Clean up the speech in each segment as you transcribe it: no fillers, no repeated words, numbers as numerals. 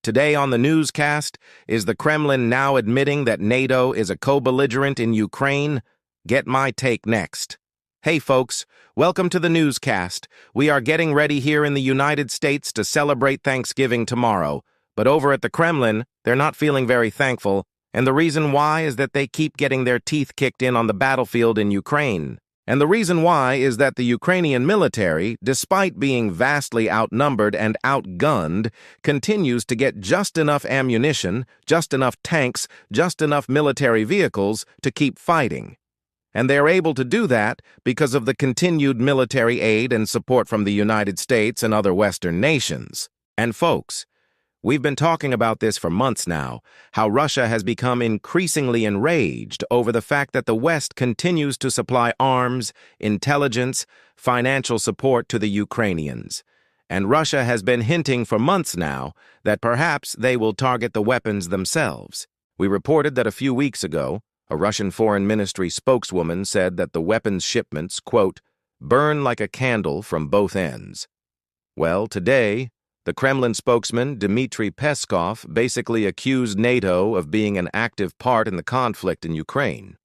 Today on the newscast, is the Kremlin now admitting that NATO is a co-belligerent in Ukraine? Get my take next. Hey folks, welcome to the newscast. We are getting ready here in the United States to celebrate Thanksgiving tomorrow. But over at the Kremlin, they're not feeling very thankful, and the reason why is that they keep getting their teeth kicked in on the battlefield in Ukraine. And the reason why is that the Ukrainian military, despite being vastly outnumbered and outgunned, continues to get just enough ammunition, just enough tanks, just enough military vehicles to keep fighting. And they're able to do that because of the continued military aid and support from the United States and other Western nations. And folks, we've been talking about this for months now, how Russia has become increasingly enraged over the fact that the West continues to supply arms, intelligence, financial support to the Ukrainians. And Russia has been hinting for months now that perhaps they will target the weapons themselves. We reported that a few weeks ago, a Russian Foreign Ministry spokeswoman said that the weapons shipments, quote, burn like a candle from both ends. Well, today, the Kremlin spokesman, Dmitry Peskov, basically accused NATO of being an active part in the conflict in Ukraine.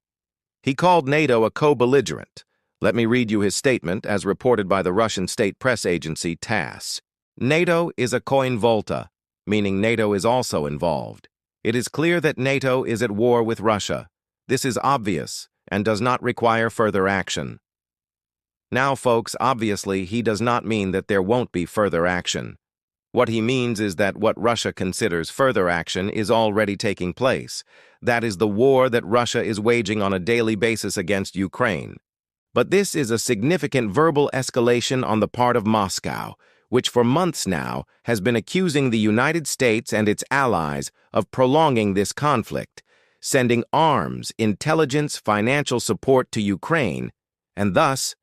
He called NATO a co-belligerent. Let me read you his statement, as reported by the Russian state press agency TASS. NATO is a coinvolta, meaning NATO is also involved. It is clear that NATO is at war with Russia. This is obvious and does not require further action. Now, folks, obviously, he does not mean that there won't be further action. What he means is that what Russia considers further action is already taking place. That is the war that Russia is waging on a daily basis against Ukraine. But this is a significant verbal escalation on the part of Moscow, which for months now has been accusing the United States and its allies of prolonging this conflict, sending arms, intelligence, financial support to Ukraine, and thus,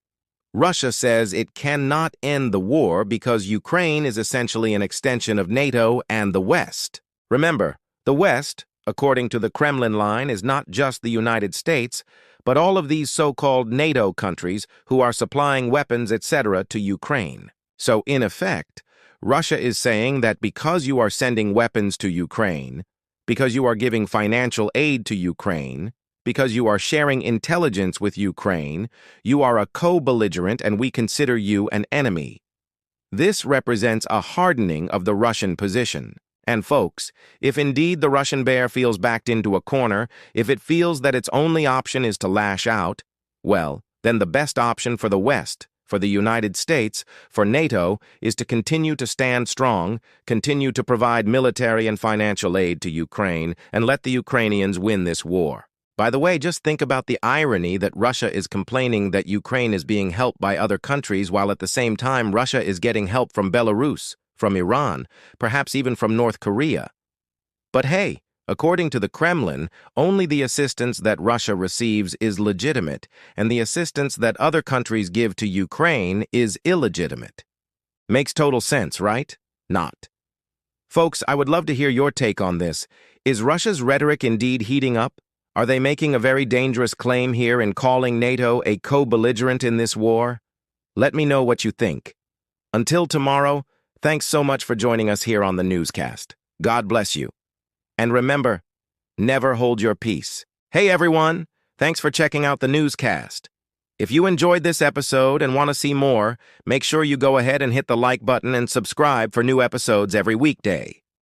Russia says it cannot end the war because Ukraine is essentially an extension of NATO and the West. Remember, the West, according to the Kremlin line, is not just the United States, but all of these so-called NATO countries who are supplying weapons, etc., to Ukraine. So, in effect, Russia is saying that because you are sending weapons to Ukraine, because you are giving financial aid to Ukraine, because you are sharing intelligence with Ukraine, you are a co-belligerent and we consider you an enemy. This represents a hardening of the Russian position. And folks, if indeed the Russian bear feels backed into a corner, if it feels that its only option is to lash out, well, then the best option for the West, for the United States, for NATO, is to continue to stand strong, continue to provide military and financial aid to Ukraine, and let the Ukrainians win this war. By the way, just think about the irony that Russia is complaining that Ukraine is being helped by other countries while at the same time Russia is getting help from Belarus, from Iran, perhaps even from North Korea. But hey, according to the Kremlin, only the assistance that Russia receives is legitimate, and the assistance that other countries give to Ukraine is illegitimate. Makes total sense, right? Not. Folks, I would love to hear your take on this. Is Russia's rhetoric indeed heating up? Are they making a very dangerous claim here in calling NATO a co-belligerent in this war? Let me know what you think. Until tomorrow, thanks so much for joining us here on the newscast. God bless you. And remember, never hold your peace. Hey everyone, thanks for checking out the newscast. If you enjoyed this episode and want to see more, make sure you go ahead and hit the like button and subscribe for new episodes every weekday.